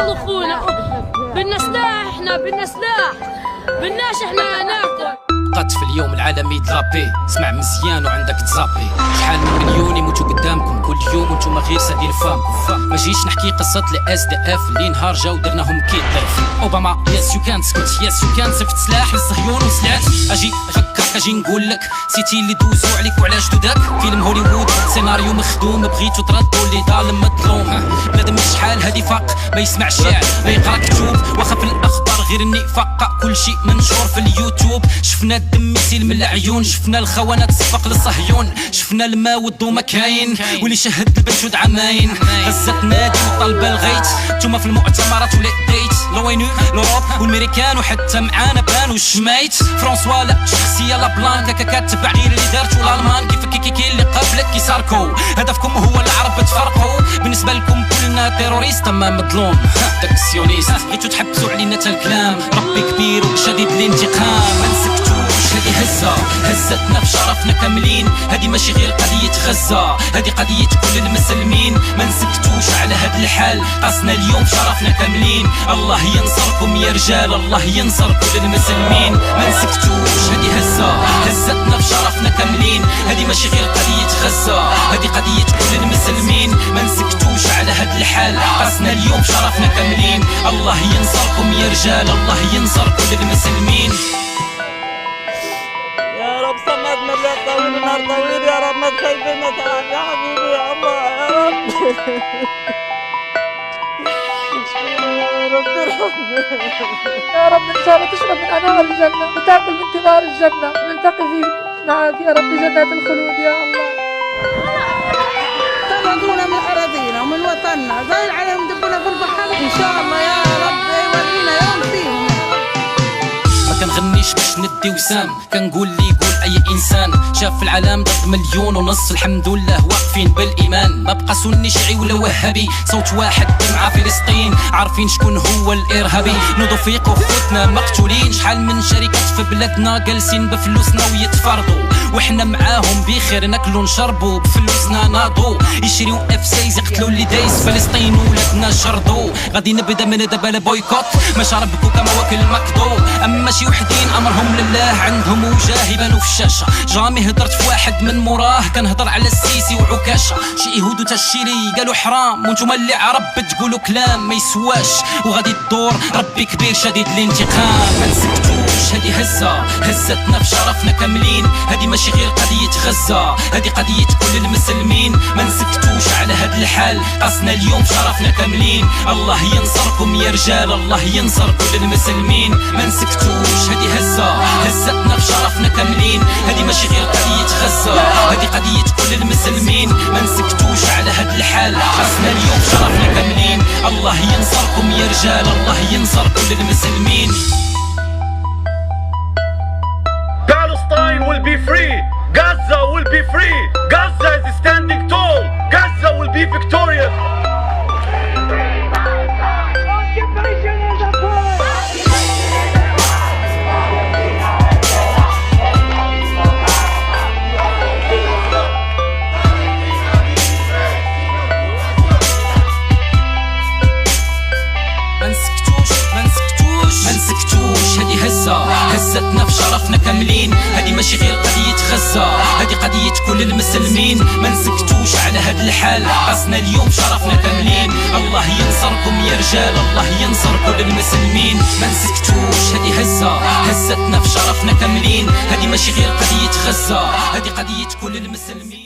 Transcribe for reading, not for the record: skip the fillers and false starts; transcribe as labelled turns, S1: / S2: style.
S1: ناكل اخونا، بدنا سلاح، احنا بدنا سلاح، بدناش احنا ناكل.
S2: بقات في اليوم العالمي درابي، اسمع مزيان وعندك تزابي. شحال من مليون يموتوا قدامكم كل يوم وانتم غير سادين فامكم. ما جيش نحكي قصة الاس دي اف اللي نهار جاو درناهم كي ضيف. اوباما ياس يو كان سكت، ياس يو كان صيفط سلاح للصهيون وسلعت. اجي افكرك اجي نقول لك سيتي اللي دوزو عليك وعلى جدودك. فيلم هوليوود سيناريو مخدوم، بغيتو تردوا اللي ظالم مظلوم. بنادم شحال هادي فاق ما يسمع شعر ما يقرا كتوب، واخا في الاخبار غير النفاق كل شيء منشور في اليوتيوب. شفنا الدم يسيل من العيون، شفنا الخونه تصفق للصهيون، شفنا الماء والضوء كاين واللي شهد البنشود عماين. هزت نادي وطالبه الغيت، نتوما في المؤتمرات ولا ديت لوينو لوروب والميريكان وحتى معانا بانو الشمايت. فرانسوا لا شخصيه لا بلانكا كتبع غير اللي دارت والالمان كيف كي اللي قبلك كيساركو. هدفكم هو العرب تفرقوا، بالنسبه لكم كلنا تيروريست اما مظلوم داك السيونيست. بغيتو تحبسوا علينا تا الكلام، ربي كبير وشديد الانتقام. ما نسكتوش هادي هزه هزتنا في شرفنا كاملين، هادي ماشي غير قضيه غزه، هادي قضيه كل المسلمين. ما نسكتوش على هاد الحال، قصنا اليوم شرفنا كاملين. الله ينصركم يا رجال، الله ينصر كل المسلمين. ما نسكتوش هادي هزه هزتنا في شرفنا كاملين، هادي ماشي غير قضيه غزه، هادي قضيه كل المسلمين. ما نسكتوش على هاد الحال، قصنا اليوم شرفنا كاملين. الله ينصركم يا رجال، الله ينصر كل المسلمين.
S3: يا رب صمدنا الليل طويل ونهار طويل، يا رب ما تخيبنا تعال يا حبيبي يا الله يا رب. يا رب ترحمنا
S4: يا رب ان شاء الله تشرب من انهار الجنه وتاكل من ثمار الجنه، ونلتقي فيك معك يا رب بجنات الخلود يا الله.
S3: طردونا من اراضينا ومن وطننا، زايل عليهم دبنا في البحر. ان شاء الله يا رب يورينا يوم فيهم.
S2: ما كنغنيش باش ندي وسام، كنقول لي يقول اي انسان شاف العالم ضد 1.5 مليون، الحمد لله واقفين بالايمان. ما بقى سني شيعي ولا وهابي، صوت واحد مع فلسطين، عارفين شكون هو الارهابي. نوضو فيقوا خوتنا مقتولين، شحال من شركات في بلادنا جالسين بفلوسنا ويتفرضوا، وحنا معاهم بخير ناكلو نشربو بفلوسنا ناضو. يشريو F6 يقتلوا اللي دايس فلسطين ولادنا شردو. غادي نبدا من دابا لبويكوت، ما شربكو كما واكل مكدو. اما شي وحدين امرهم لله، عندهم وجاه يبانو في الشاشه. جامي هضرت في واحد من موراه، كنهضر على السيسي وعكاشه. شي يهودو تا الشيري قالوا حرام، وانتوما اللي عرب تقولوا كلام ما يسواش، وغادي الدور ربي كبير شديد الانتقام. ما نسكتوش هادي هزه هزتنا في شرفنا كاملين، هادي ماشي غير قضيه غزه، هادي قضيه كل المسلمين. ما نسكتوش على هاد الحال، قصنا اليوم شرفنا كاملين. الله ينصركم يا رجال، الله ينصر كل المسلمين. ما نسكتوش هادي هزه هزتنا في شرفنا كاملين، هادي ماشي غير قضيه غزه، هادي قضيه كل المسلمين. ما نسكتوش على هاد الحال، قصنا اليوم شرفنا كاملين. الله ينصركم يا رجال، الله ينصر كل المسلمين.
S5: Palestine will be free. Gaza will be free. Gaza is standing tall. Gaza will be victorious.
S2: ما نسكتوش هادي هزه هزتنا في شرفنا كاملين، هادي ماشي غير قضيه غزه، هادي قضيه كل المسلمين. ما نسكتوش على هاد الحال، قصنا اليوم شرفنا كاملين. الله ينصركم يا رجال، الله ينصر كل المسلمين. ما نسكتوش هادي هزه هزتنا في شرفنا كاملين، هادي ماشي غير قضيه غزه، هادي قضيه كل المسلمين.